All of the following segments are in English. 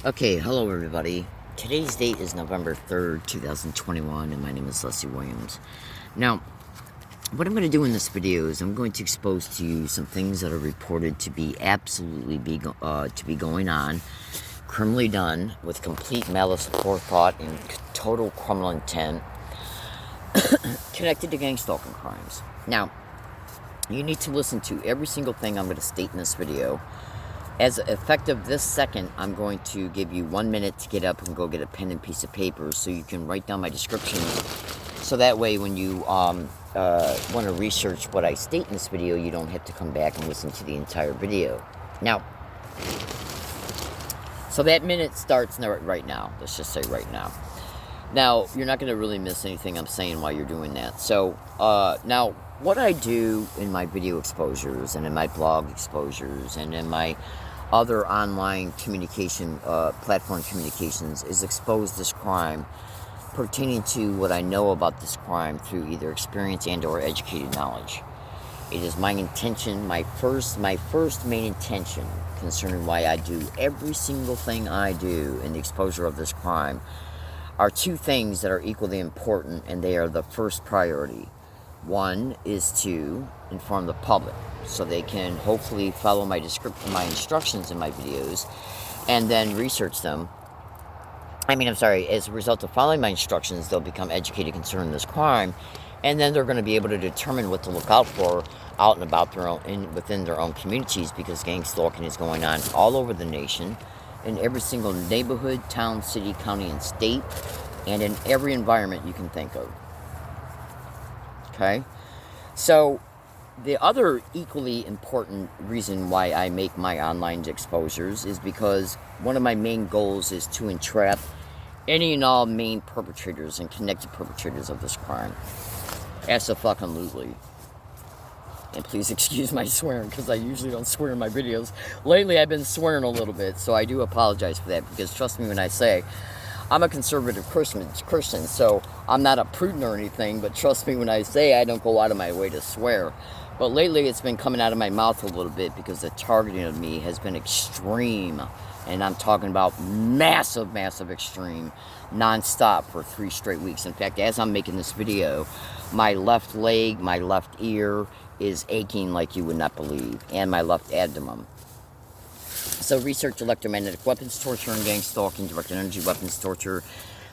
Okay, hello everybody. Today's date is November 3rd, 2021, and my name is Leslie Williams. Now, what I'm going to do in this video is I'm going to expose to you some things that are reported to be to be going on, criminally done, with complete malice aforethought and total criminal intent, connected to gang stalking crimes. Now, you need to listen to every single thing I'm going to state in this video. As effective this second, I'm going to give you 1 minute to get up and go get a pen and piece of paper so you can write down my descriptions. So that way when you want to research what I state in this video, you don't have to come back and listen to the entire video. Now, so that minute starts right now. Let's just say right now. Now, you're not going to really miss anything I'm saying while you're doing that. So, now, what I do in my video exposures and in my blog exposures and in my other online communication platform communications is expose this crime pertaining to what I know about this crime through either experience and or educated knowledge. It is my intention, my first main intention concerning why I do every single thing I do in the exposure of this crime are two things that are equally important, and they are the first priority. One is to inform the public so they can hopefully follow my instructions in my videos and then research them. As a result of following my instructions, they'll become educated concerning this crime, and then they're going to be able to determine what to look out for out and about within their own communities, because gang stalking is going on all over the nation, in every single neighborhood, town, city, county, and state, and in every environment you can think of. Okay? So, the other equally important reason why I make my online exposures is because one of my main goals is to entrap any and all main perpetrators and connected perpetrators of this crime. Abso-fucking-lutely. And please excuse my swearing, because I usually don't swear in my videos. Lately, I've been swearing a little bit, so I do apologize for that, because trust me when I say, I'm a conservative Christian, so I'm not a prudent or anything, but trust me when I say I don't go out of my way to swear. But lately, it's been coming out of my mouth a little bit, because the targeting of me has been extreme. And I'm talking about massive, massive extreme, non-stop for 3 straight weeks. In fact, as I'm making this video, my left leg, my left ear is aching like you would not believe, and my left abdomen. So research electromagnetic weapons torture and gang stalking, directed energy weapons torture,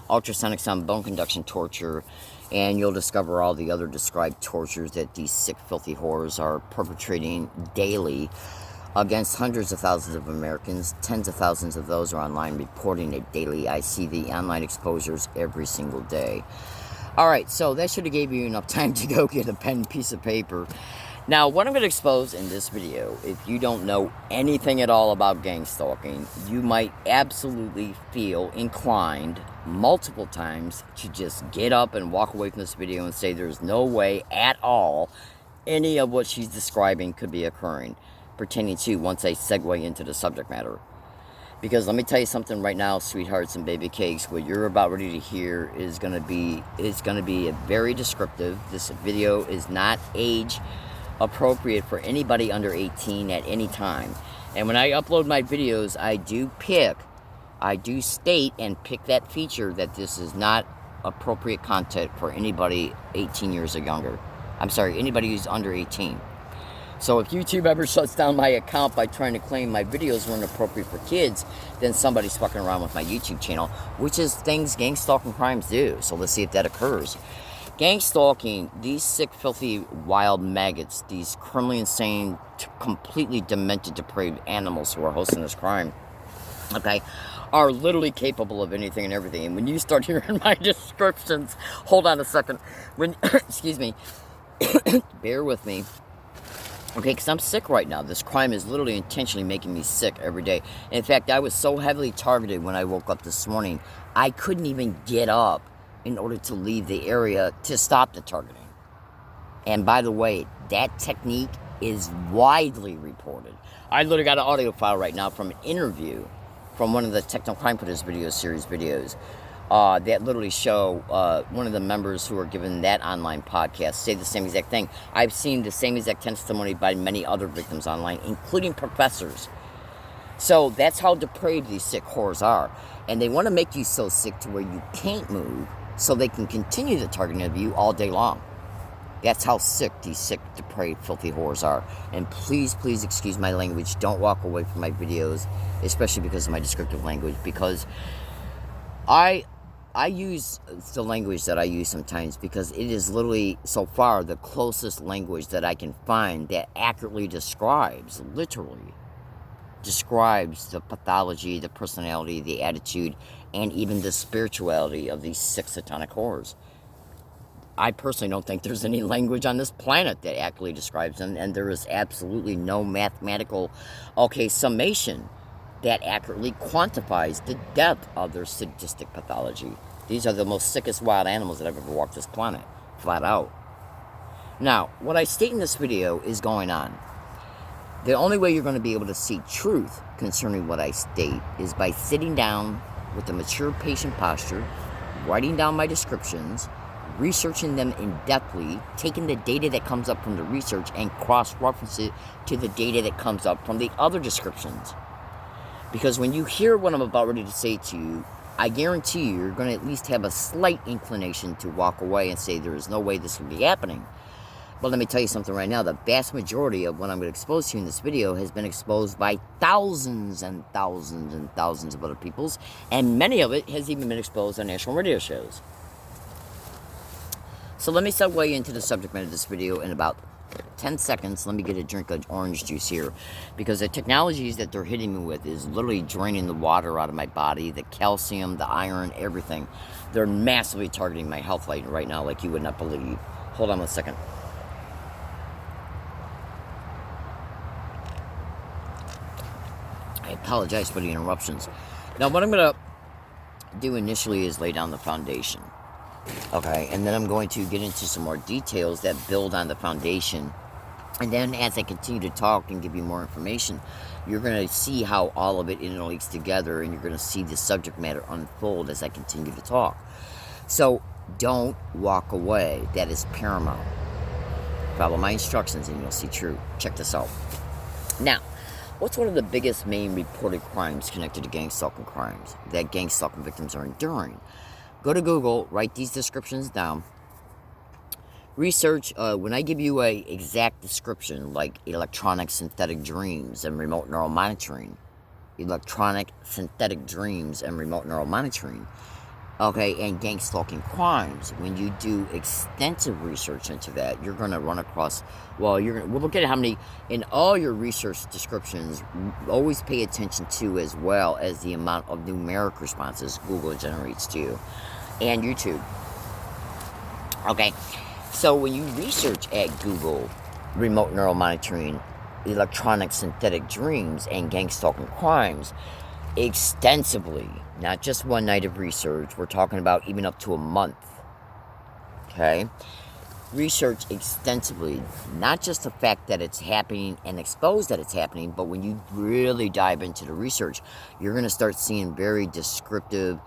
ultrasonic sound bone conduction torture, and you'll discover all the other described tortures that these sick, filthy whores are perpetrating daily against hundreds of thousands of Americans. Tens of thousands of those are online reporting it daily. I see the online exposures every single day. Alright, so that should have gave you enough time to go get a pen and piece of paper. Now, what I'm going to expose in this video, if you don't know anything at all about gang stalking, you might absolutely feel inclined multiple times to just get up and walk away from this video and say there's no way at all any of what she's describing could be occurring, pertaining to once I segue into the subject matter. Because let me tell you something right now, sweethearts and baby cakes, what you're about ready to hear is going to be a very descriptive. This video is not age appropriate for anybody under 18 at any time. And when I upload my videos, I do state and pick that feature that this is not appropriate content for anybody 18 years or younger. Anybody who's under 18. So if YouTube ever shuts down my account by trying to claim my videos weren't appropriate for kids, then somebody's fucking around with my YouTube channel, which is things gang stalking crimes do. So let's see if that occurs. Gang stalking, these sick, filthy, wild maggots, these criminally insane, completely demented, depraved animals who are hosting this crime, okay, are literally capable of anything and everything. And when you start hearing my descriptions, hold on a second, excuse me, bear with me, okay, because I'm sick right now. This crime is literally intentionally making me sick every day. In fact, I was so heavily targeted when I woke up this morning, I couldn't even get up in order to leave the area to stop the targeting. And by the way, that technique is widely reported. I literally got an audio file right now from an interview from one of the Techno Crime Putters series videos that literally show one of the members who are given that online podcast say the same exact thing. I've seen the same exact testimony by many other victims online, including professors So that's how depraved these sick whores are. And they want to make you so sick to where you can't move so they can continue the targeting of you all day long. That's how sick these sick, depraved, filthy whores are. And please, please excuse my language. Don't walk away from my videos, especially because of my descriptive language, because I use the language that I use sometimes because it is literally, so far, the closest language that I can find that accurately describes, literally, describes the pathology, the personality, the attitude, and even the spirituality of these sick satanic whores. I personally don't think there's any language on this planet that accurately describes them, and there is absolutely no mathematical, summation that accurately quantifies the depth of their sadistic pathology. These are the most sickest wild animals that have ever walked this planet, flat out. Now, what I state in this video is going on. The only way you're going to be able to see truth concerning what I state is by sitting down with a mature patient posture, writing down my descriptions, researching them in-depthly, taking the data that comes up from the research and cross-reference it to the data that comes up from the other descriptions. Because when you hear what I'm about ready to say to you, I guarantee you're going to at least have a slight inclination to walk away and say there is no way this can be happening. But let me tell you something right now. The vast majority of what I'm going to expose to you in this video has been exposed by thousands and thousands and thousands of other peoples, and many of it has even been exposed on national radio shows. So let me segue into the subject matter of this video in about 10 seconds. Let me get a drink of orange juice here, because the technologies that they're hitting me with is literally draining the water out of my body, the calcium, the iron, everything. They're massively targeting my health right now like you would not believe. Hold on one second. I apologize for the interruptions. Now, what I'm going to do initially is lay down the foundation. Okay, and then I'm going to get into some more details that build on the foundation. And then as I continue to talk and give you more information, you're going to see how all of it interlinks together, and you're going to see the subject matter unfold as I continue to talk. So don't walk away. That is paramount. Follow my instructions and you'll see truth. Check this out. Now, what's one of the biggest main reported crimes connected to gang stalking crimes that gang stalking victims are enduring? Go to Google, write these descriptions down. Research, when I give you a exact description, like electronic synthetic dreams and remote neural monitoring, electronic synthetic dreams and remote neural monitoring, and gang stalking crimes, when you do extensive research into that, you're going to run across, we'll look at how many, in all your research descriptions, always pay attention to, as well as the amount of numeric responses Google generates to you, and YouTube. Okay, so when you research at Google, remote neural monitoring, electronic synthetic dreams, and gang stalking crimes, extensively, not just one night of research, we're talking about even up to a month, okay? Research extensively, not just the fact that it's happening and expose that it's happening, but when you really dive into the research, you're going to start seeing very descriptive,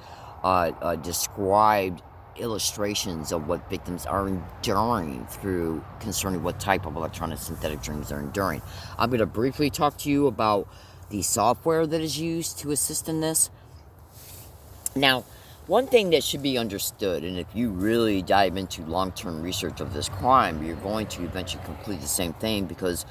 described illustrations of what victims are enduring through concerning what type of electronic synthetic dreams they're enduring. I'm going to briefly talk to you about the software that is used to assist in this. Now, one thing that should be understood, and if you really dive into long-term research of this crime, you're going to eventually complete the same thing, because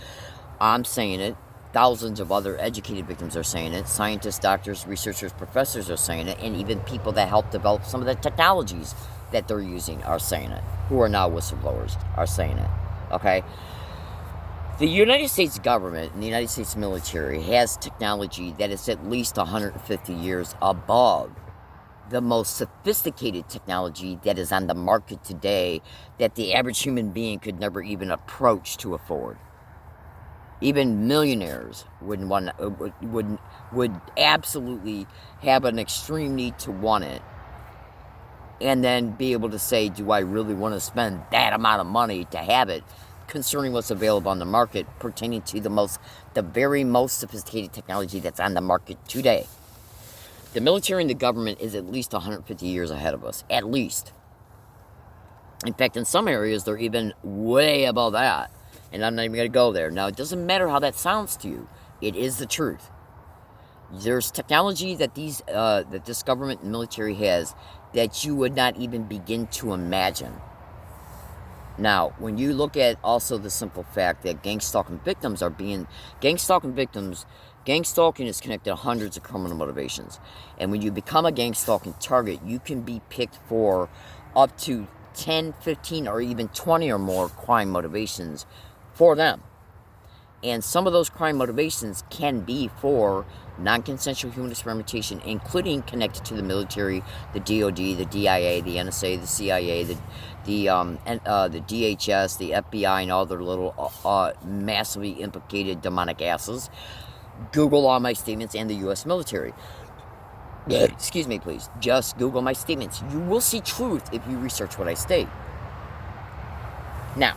I'm saying it, thousands of other educated victims are saying it, scientists, doctors, researchers, professors are saying it, and even people that help develop some of the technologies that they're using are saying it, who are now whistleblowers are saying it, okay? The United States government and the United States military has technology that is at least 150 years above the most sophisticated technology that is on the market today, that the average human being could never even approach to afford. Even millionaires would absolutely have an extreme need to want it, and then be able to say, do I really want to spend that amount of money to have it, concerning what's available on the market pertaining to the very most sophisticated technology that's on the market today. The military and the government is at least 150 years ahead of us, at least. In fact, in some areas, they're even way above that, and I'm not even going to go there. Now, it doesn't matter how that sounds to you. It is the truth. There's technology that that this government and military has that you would not even begin to imagine. Now, when you look at also the simple fact that gang stalking victims gang stalking is connected to hundreds of criminal motivations. And when you become a gang stalking target, you can be picked for up to 10, 15, or even 20 or more crime motivations for them. And some of those crime motivations can be for non-consensual human experimentation, including connected to the military, the DOD, the DIA, the NSA, the CIA, the DHS, the FBI, and all their little massively implicated demonic asses. Google all my statements and the U.S. military. Excuse me, please. Just Google my statements. You will see truth if you research what I state. Now,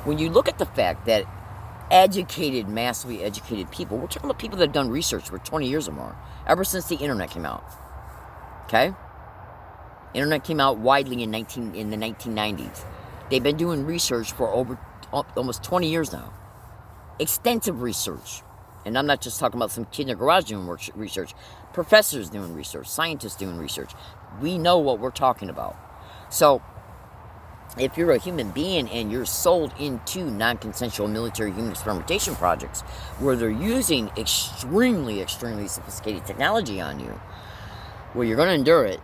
when you look at the fact that massively educated people, we're talking about people that have done research for 20 years or more, ever since the internet came out. Okay? Internet came out widely in the 1990s. They've been doing research for over almost 20 years now. Extensive research. And I'm not just talking about some kid in a garage doing research. Professors doing research. Scientists doing research. We know what we're talking about. So, if you're a human being and you're sold into non-consensual military human experimentation projects where they're using extremely, extremely sophisticated technology on you, well, you're going to endure it.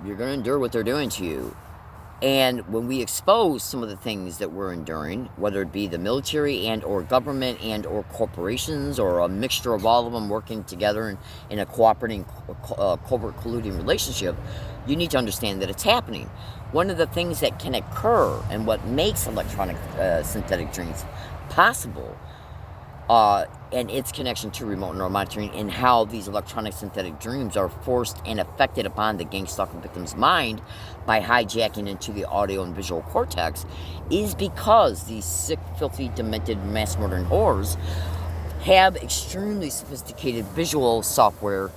You're going to endure what they're doing to you. And when we expose some of the things that we're enduring, whether it be the military and or government and or corporations or a mixture of all of them working together in a cooperating, covert colluding relationship, you need to understand that it's happening. One of the things that can occur and what makes electronic synthetic dreams possible and its connection to remote neuromonitoring and how these electronic synthetic dreams are forced and affected upon the gang stalking victim's mind by hijacking into the audio and visual cortex is because these sick, filthy, demented, mass murdering whores have extremely sophisticated visual software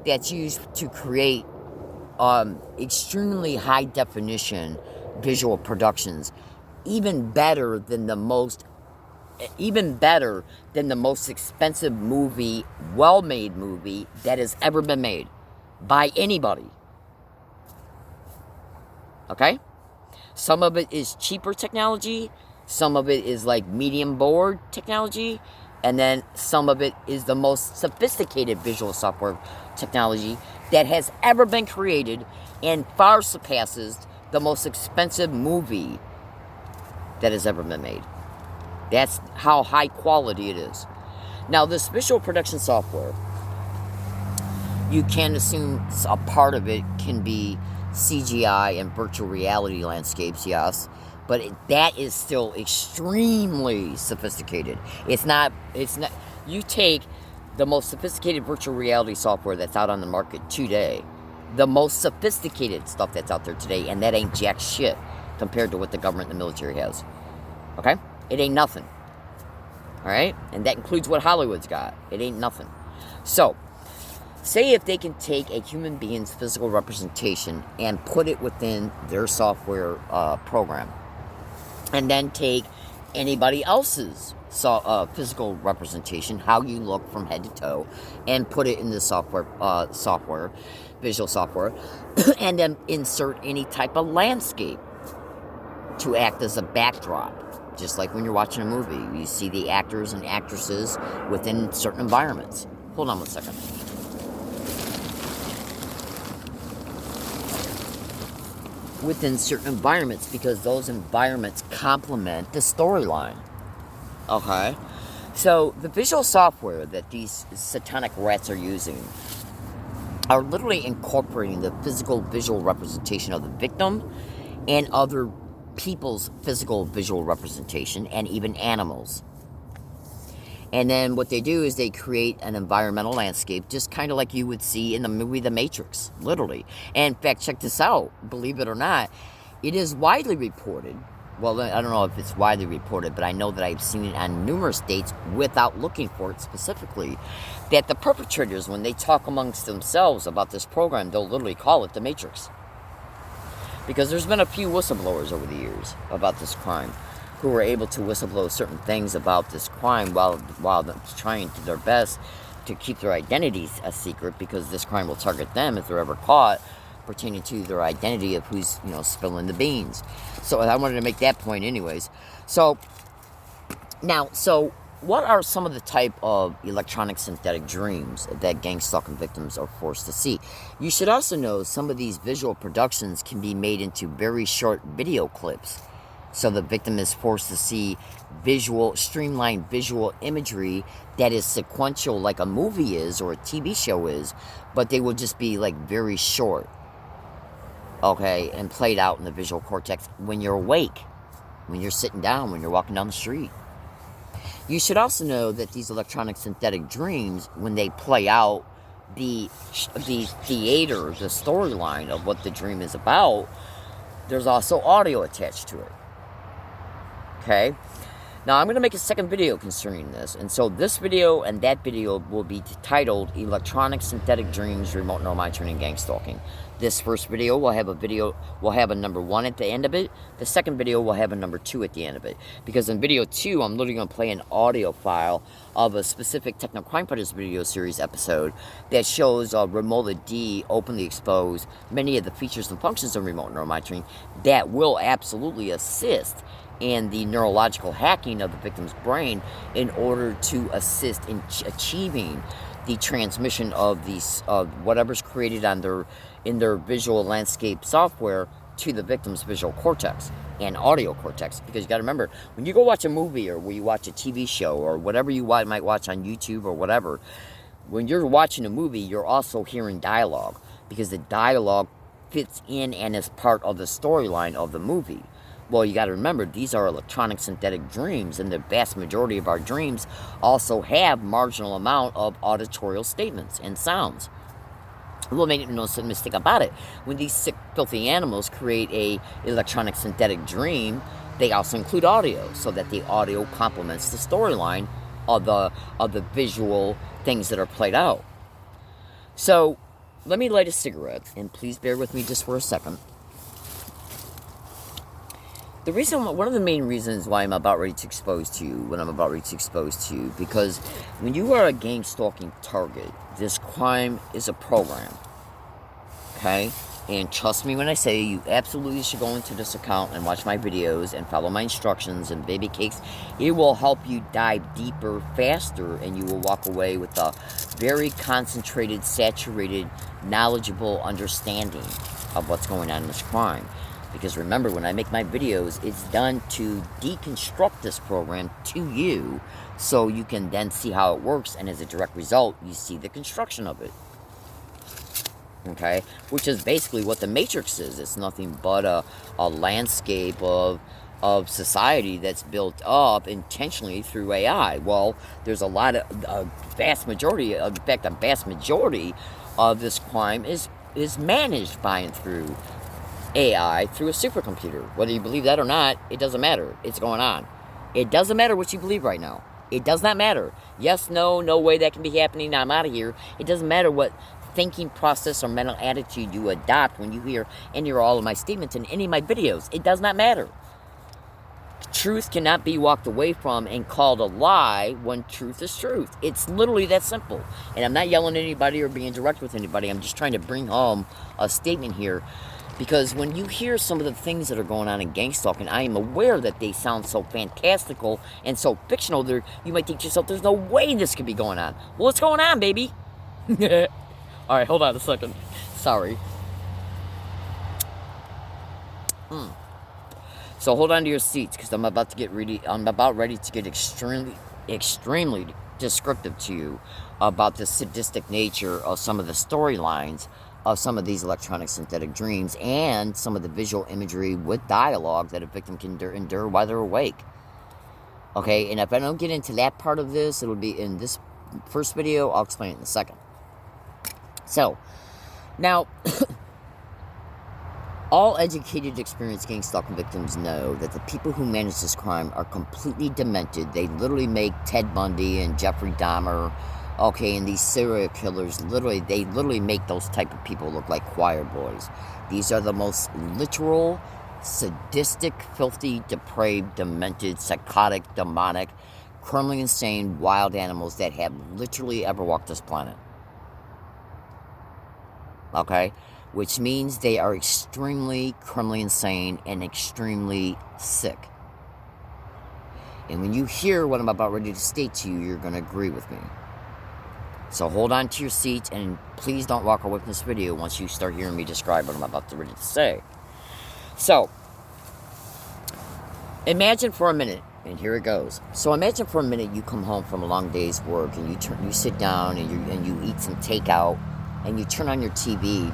that's used to create extremely high definition visual productions, even better than the most expensive movie, well-made movie that has ever been made by anybody. Okay? Some of it is cheaper technology, some of it is like medium board technology, and then some of it is the most sophisticated visual software technology that has ever been created and far surpasses the most expensive movie that has ever been made. That's how high quality it is. Now, this visual production software, you can assume a part of it can be CGI and virtual reality landscapes, yes, but that is still extremely sophisticated. It's not, you take the most sophisticated virtual reality software that's out on the market today, the most sophisticated stuff that's out there today, and that ain't jack shit compared to what the government and the military has. Okay? It ain't nothing. Alright? And that includes what Hollywood's got. It ain't nothing. So, say if they can take a human being's physical representation and put it within their software program, and then take anybody else's physical representation, how you look from head to toe, and put it in the visual software, and then insert any type of landscape to act as a backdrop. Just like when you're watching a movie, you see the actors and actresses within certain environments. Hold on one second. Within certain environments, because those environments complement the storyline. Okay? So, the visual software that these satanic rats are using are literally incorporating the physical visual representation of the victim and other people's physical visual representation, and even animals. And then what they do is they create an environmental landscape, just kind of like you would see in the movie The Matrix, literally. And in fact, check this out, believe it or not, it is widely reported, well, I don't know if it's widely reported, but I know that I've seen it on numerous dates without looking for it specifically, that the perpetrators, when they talk amongst themselves about this program, they'll literally call it The Matrix. Because there's been a few whistleblowers over the years about this crime. who were able to whistleblow certain things about this crime while trying to their best to keep their identities a secret, because this crime will target them if they're ever caught, pertaining to their identity of who's, spilling the beans. So I wanted to make that point anyways. So what are some of the type of electronic synthetic dreams that gang stalking victims are forced to see? You should also know some of these visual productions can be made into very short video clips. So the victim is forced to see streamlined visual imagery that is sequential like a movie is or a TV show is, but they will just be like very short, okay, and played out in the visual cortex when you're awake, when you're sitting down, when you're walking down the street. You should also know that these electronic synthetic dreams, when they play out the theater, the storyline of what the dream is about, there's also audio attached to it. Okay? Now, I'm going to make a second video concerning this. And so this video and that video will be titled Electronic Synthetic Dreams, Remote Neural Monitoring, and Gang Stalking. This first video will have a number 1 at the end of it. The second video will have a number 2 at the end of it. Because in video 2, I'm literally going to play an audio file of a specific Techno Crime Fighters video series episode that shows Romola D openly expose many of the features and functions of remote neural monitoring that will absolutely assist and the neurological hacking of the victim's brain in order to assist in achieving the transmission of whatever's created in their visual landscape software to the victim's visual cortex and audio cortex. Because you got to remember, when you go watch a movie or when you watch a TV show or whatever you might watch on YouTube or whatever, when you're watching a movie, you're also hearing dialogue, because the dialogue fits in and is part of the storyline of the movie. Well, you got to remember, these are electronic synthetic dreams, and the vast majority of our dreams also have marginal amount of auditorial statements and sounds. We'll make no mistake about it. When these sick, filthy animals create a electronic synthetic dream, they also include audio, so that the audio complements the storyline of the visual things that are played out. So, let me light a cigarette, and please bear with me just for a second. One of the main reasons why I'm about ready to expose to you, because when you are a gang stalking target, this crime is a program, okay? And trust me when I say you absolutely should go into this account and watch my videos and follow my instructions and baby cakes. It will help you dive deeper, faster, and you will walk away with a very concentrated, saturated, knowledgeable understanding of what's going on in this crime. Because remember, when I make my videos, it's done to deconstruct this program to you, so you can then see how it works, and as a direct result, you see the construction of it. Okay? Which is basically what the Matrix is. It's nothing but a landscape of society that's built up intentionally through AI. Well, there's a vast majority of this crime is managed by and through AI, through a supercomputer. Whether you believe that or not, it doesn't matter. It's going on. It doesn't matter what you believe right now. It does not matter. Yes, no way that can be happening. I'm out of here. It doesn't matter what thinking process or mental attitude you adopt when you hear any or all of my statements in any of my videos. It does not matter. Truth cannot be walked away from and called a lie when truth is truth. It's literally that simple. And I'm not yelling at anybody or being direct with anybody. I'm just trying to bring home a statement here. Because when you hear some of the things that are going on in gang stalking, I am aware that they sound so fantastical and so fictional. You might think to yourself, there's no way this could be going on. Well, what's going on, baby? All right, hold on a second. Sorry. So hold on to your seats, because I'm about ready to get extremely descriptive to you about the sadistic nature of some of the storylines of some of these electronic synthetic dreams and some of the visual imagery with dialogue that a victim can endure while they're awake. Okay, and if I don't get into that part of this, it'll be in this first video. I'll explain it in a second. So, now, all educated, experienced gang stalking victims know that the people who manage this crime are completely demented. They literally make Ted Bundy and Jeffrey Dahmer, okay, and these serial killers, they literally make those type of people look like choir boys. These are the most literal, sadistic, filthy, depraved, demented, psychotic, demonic, criminally insane, wild animals that have literally ever walked this planet. Okay? Which means they are extremely criminally insane and extremely sick. And when you hear what I'm about ready to state to you, you're going to agree with me. So hold on to your seats and please don't walk away from this video once you start hearing me describe what I'm about to ready to say. So, imagine for a minute, and here it goes. So imagine for a minute you come home from a long day's work and you sit down and you eat some takeout and you turn on your TV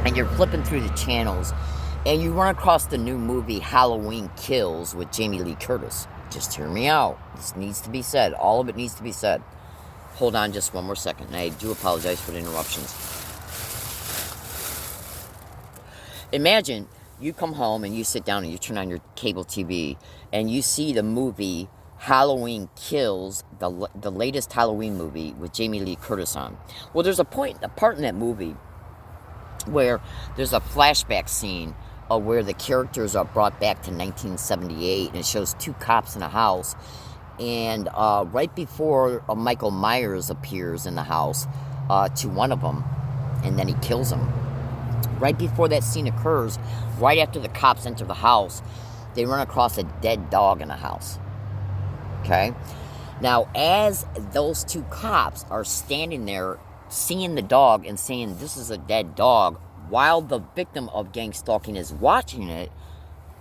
and you're flipping through the channels and you run across the new movie Halloween Kills with Jamie Lee Curtis. Just hear me out. This needs to be said. All of it needs to be said. Hold on just one more second. I do apologize for the interruptions. Imagine you come home and you sit down and you turn on your cable TV and you see the movie Halloween Kills, the latest Halloween movie with Jamie Lee Curtis on. Well, there's a part in that movie where there's a flashback scene of where the characters are brought back to 1978 and it shows two cops in a house. And right before Michael Myers appears in the house to one of them, and then he kills him. Right before that scene occurs, right after the cops enter the house, they run across a dead dog in the house. Okay? Now, as those two cops are standing there, seeing the dog and saying, this is a dead dog, while the victim of gang stalking is watching it,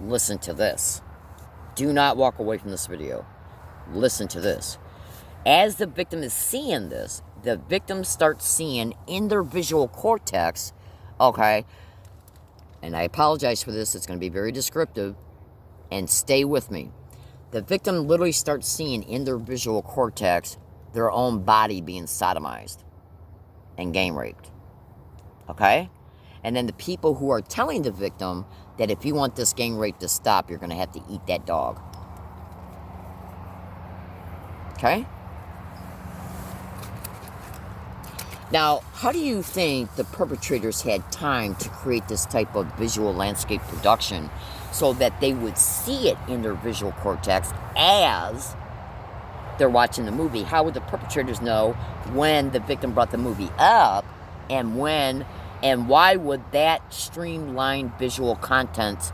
listen to this. Do not walk away from this video. Listen to this. As the victim is seeing this, the victim starts seeing in their visual cortex, okay, and I apologize for this, it's going to be very descriptive, and stay with me. The victim literally starts seeing in their visual cortex their own body being sodomized and gang raped. Okay? And then the people who are telling the victim that if you want this gang rape to stop, you're going to have to eat that dog. Okay? Now, how do you think the perpetrators had time to create this type of visual landscape production so that they would see it in their visual cortex as they're watching the movie? How would the perpetrators know when the victim brought the movie up and when and why would that streamlined visual content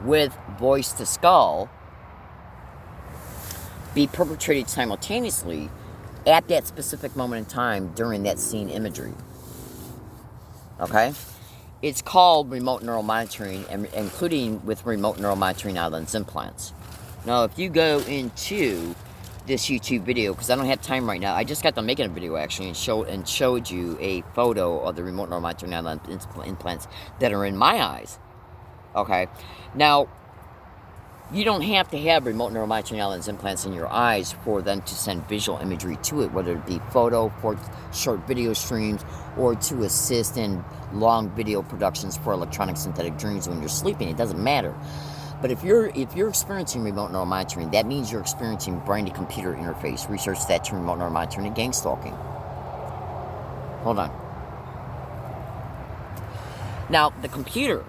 with voice to skull be perpetrated simultaneously at that specific moment in time during that scene imagery? Okay? It's called remote neural monitoring, and including with remote neural monitoring out lens implants. Now, if you go into this YouTube video, because I don't have time right now, I just got done making a video actually and showed you a photo of the remote neural monitoring out lens implants that are in my eyes. Okay? Now, you don't have to have remote neural monitoring lens implants in your eyes for them to send visual imagery to it, whether it be photo, for short video streams, or to assist in long video productions for electronic synthetic dreams when you're sleeping. It doesn't matter. But if you're experiencing remote neural monitoring, that means you're experiencing brain-to-computer interface. Research that term, remote neural monitoring and gang stalking. Hold on. Now, the computer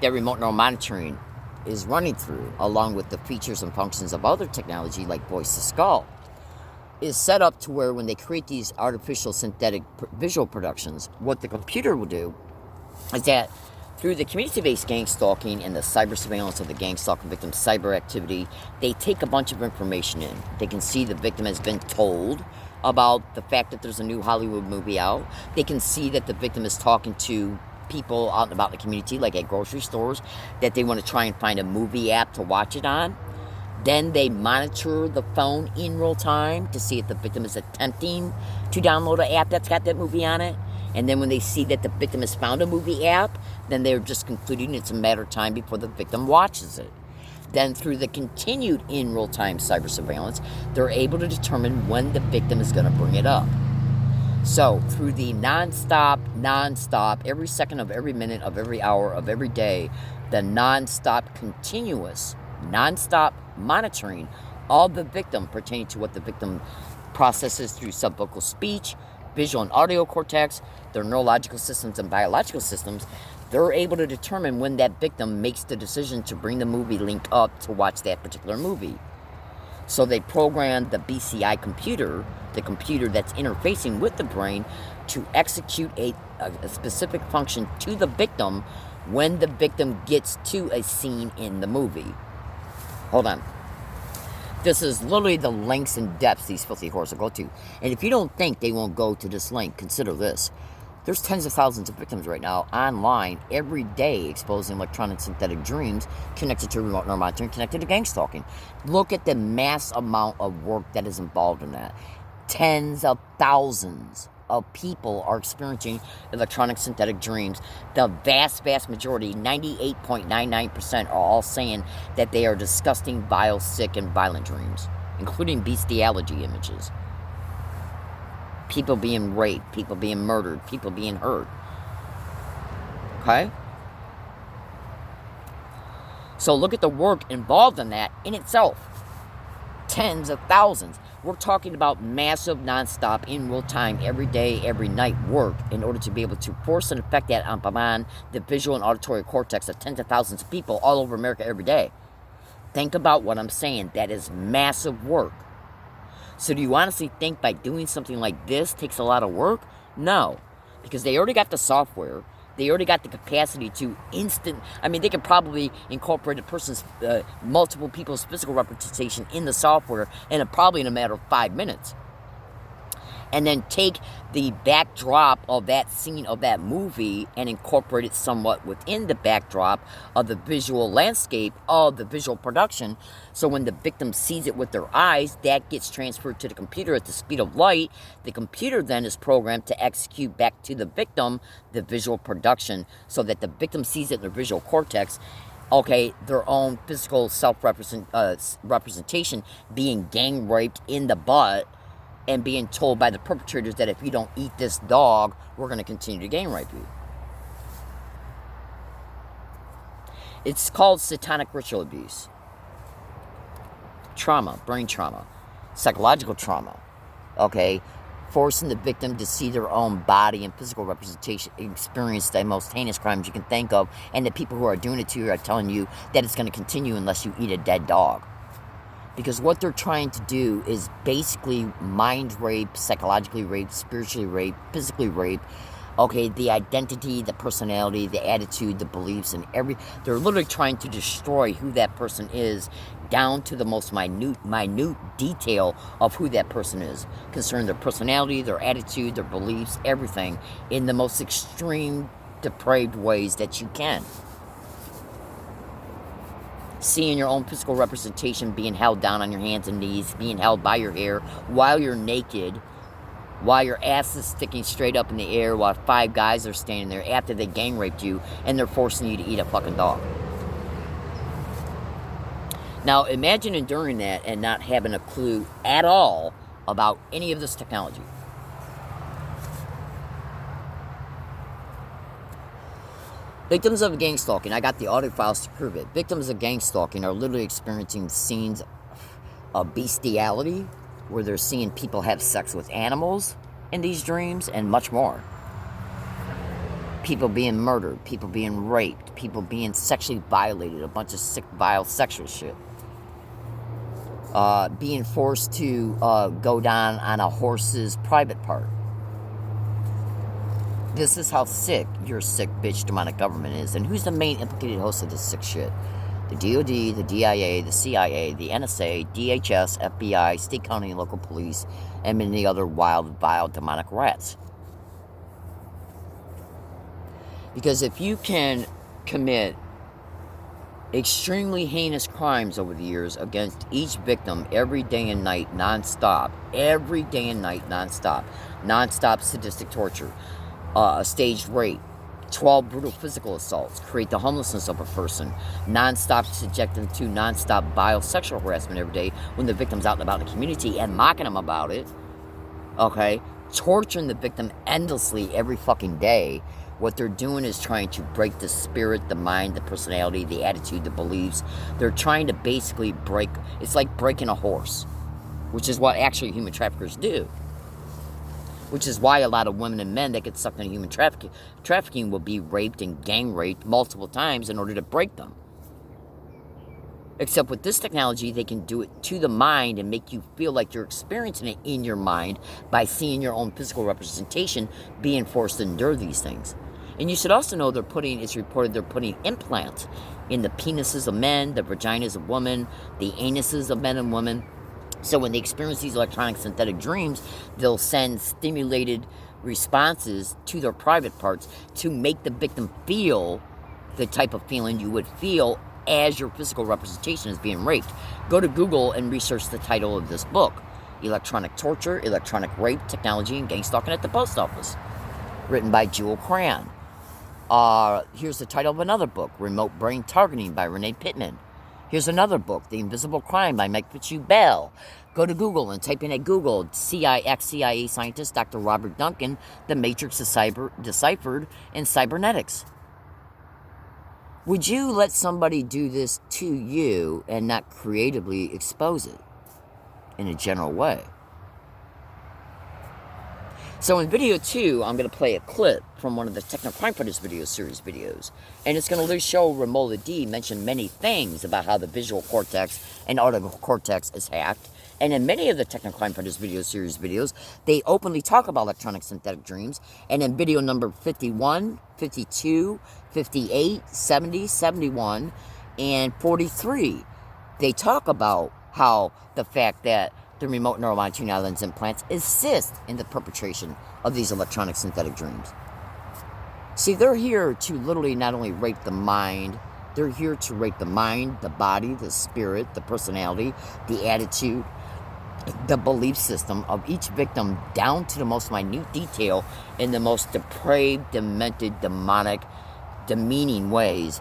that remote neural monitoring is running through, along with the features and functions of other technology like voice to skull, is set up to where when they create these artificial synthetic visual productions, what the computer will do is that through the community-based gang stalking and the cyber surveillance of the gang stalking victim's cyber activity, they take a bunch of information in. They can see the victim has been told about the fact that there's a new Hollywood movie out. They can see that the victim is talking to people out and about in the community, like at grocery stores, that they want to try and find a movie app to watch it on. Then they monitor the phone in real time to see if the victim is attempting to download an app that's got that movie on it. And then when they see that the victim has found a movie app, then they're just concluding it's a matter of time before the victim watches it. Then through the continued in real time cyber surveillance, they're able to determine when the victim is going to bring it up. So, through the non-stop, every second of every minute of every hour of every day, the non-stop, continuous, non-stop monitoring of the victim pertaining to what the victim processes through subvocal speech, visual and audio cortex, their neurological systems and biological systems, They're able to determine when that victim makes the decision to bring the movie link up to watch that particular movie. So they program the BCI computer, the computer that's interfacing with the brain, to execute a specific function to the victim when the victim gets to a scene in the movie. Hold on. This is literally the lengths and depths these filthy whores will go to. And if you don't think they won't go to this length, consider this. There's tens of thousands of victims right now online every day exposing electronic synthetic dreams connected to remote neural monitoring, connected to gang stalking. Look at the mass amount of work that is involved in that. Tens of thousands of people are experiencing electronic synthetic dreams. The vast, vast majority, 98.99%, are all saying that they are disgusting, vile, sick, and violent dreams, including bestiality images. People being raped, people being murdered, people being hurt. Okay? So look at the work involved in that in itself. Tens of thousands. We're talking about massive, nonstop, in real time, every day, every night work in order to be able to force and affect that upon the visual and auditory cortex of tens of thousands of people all over America every day. Think about what I'm saying. That is massive work. So do you honestly think by doing something like this takes a lot of work? No. Because they already got the software. They already got the capacity to they could probably incorporate a person's, multiple people's physical representation in the software probably in a matter of 5 minutes. And then take the backdrop of that scene of that movie and incorporate it somewhat within the backdrop of the visual landscape of the visual production. So when the victim sees it with their eyes, that gets transferred to the computer at the speed of light. The computer then is programmed to execute back to the victim the visual production so that the victim sees it in their visual cortex. Okay, their own physical self-representation being gang raped in the butt, and being told by the perpetrators that if you don't eat this dog, we're going to continue to gang rape you. It's called satanic ritual abuse. Trauma, brain trauma, psychological trauma, okay? Forcing the victim to see their own body and physical representation, experience the most heinous crimes you can think of, and the people who are doing it to you are telling you that it's going to continue unless you eat a dead dog. Because what they're trying to do is basically mind rape, psychologically rape, spiritually rape, physically rape, okay, the identity, the personality, the attitude, the beliefs, and they're literally trying to destroy who that person is down to the most minute detail of who that person is, concerning their personality, their attitude, their beliefs, everything, in the most extreme, depraved ways that you can. Seeing your own physical representation being held down on your hands and knees, being held by your hair while you're naked, while your ass is sticking straight up in the air, while 5 guys are standing there after they gang raped you and they're forcing you to eat a fucking dog. Now imagine enduring that and not having a clue at all about any of this technology. Victims of gang stalking, I got the audio files to prove it. Victims of gang stalking are literally experiencing scenes of bestiality, where they're seeing people have sex with animals in these dreams, and much more. People being murdered, people being raped, people being sexually violated, a bunch of sick, vile sexual shit. Being forced to go down on a horse's private part. This is how sick your sick bitch demonic government is. And who's the main implicated host of this sick shit? The DOD, the DIA, the CIA, the NSA, DHS, FBI, state, county, and local police, and many other wild, vile, demonic rats. Because if you can commit extremely heinous crimes over the years against each victim every day and night, non-stop, non-stop sadistic torture, staged rape, 12 brutal physical assaults, create the homelessness of a person, non-stop subject them to non-stop vile sexual harassment every day when the victim's out and about in the community and mocking them about it, okay, torturing the victim endlessly every fucking day. What they're doing is trying to break the spirit, the mind, the personality, the attitude, the beliefs. They're trying to basically it's like breaking a horse, which is what actually human traffickers do. which is why a lot of women and men that get sucked into human trafficking will be raped and gang raped multiple times in order to break them. Except with this technology, they can do it to the mind and make you feel like you're experiencing it in your mind by seeing your own physical representation being forced to endure these things. And you should also know it's reported they're putting implants in the penises of men, the vaginas of women, the anuses of men and women. So when they experience these electronic synthetic dreams, they'll send stimulated responses to their private parts to make the victim feel the type of feeling you would feel as your physical representation is being raped. Go to Google and research the title of this book, Electronic Torture, Electronic Rape, Technology, and Gang Stalking at the Post Office, written by Jewel Cran. Here's the title of another book, Remote Brain Targeting by Renee Pittman. Here's another book, The Invisible Crime by Mike Fitzhugh-Bell. Go to Google and type in at Google, CIA scientist Dr. Robert Duncan, The Matrix is Deciphered in Cybernetics. Would you let somebody do this to you and not creatively expose it in a general way? So in video 2, I'm going to play a clip from one of the Techno Crime Fighters video series videos. And it's going to show Romola D mention many things about how the visual cortex and audio cortex is hacked. And in many of the Techno Crime Fighters video series videos, they openly talk about electronic synthetic dreams. And in video number 51, 52, 58, 70, 71, and 43, they talk about how the fact that the remote neuromonitoring islands implants assist in the perpetration of these electronic synthetic dreams. See, they're here to literally not only rape the mind, they're here to rape the mind, the body, the spirit, the personality, the attitude, the belief system of each victim down to the most minute detail in the most depraved, demented, demonic, demeaning ways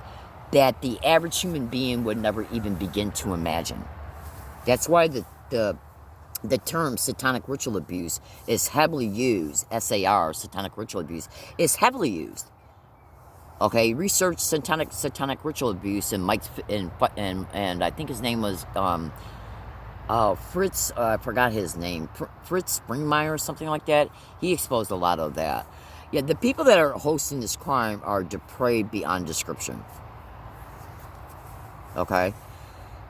that the average human being would never even begin to imagine. That's why the term satanic ritual abuse is heavily used. SAR, satanic ritual abuse, is heavily used. Okay, research satanic ritual abuse, and Mike and I think his name was Fritz. I forgot his name. Fritz Springmeier or something like that. He exposed a lot of that. Yeah, the people that are hosting this crime are depraved beyond description. Okay.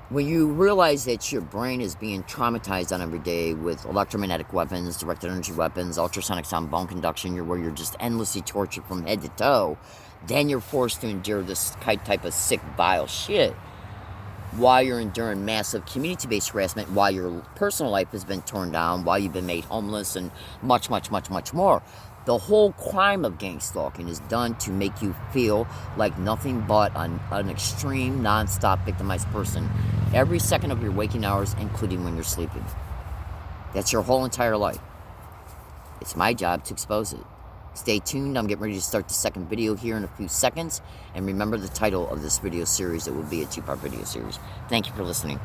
When you realize that your brain is being traumatized on every day with electromagnetic weapons, directed energy weapons, ultrasonic sound bone conduction, where you're just endlessly tortured from head to toe, then you're forced to endure this type of sick, vile shit while you're enduring massive community-based harassment, while your personal life has been torn down, while you've been made homeless, and much, much, much, much more. The whole crime of gang stalking is done to make you feel like nothing but an extreme, non-stop victimized person every second of your waking hours, including when you're sleeping. That's your whole entire life. It's my job to expose it. Stay tuned. I'm getting ready to start the second video here in a few seconds. And remember the title of this video series. It will be a 2-part video series. Thank you for listening.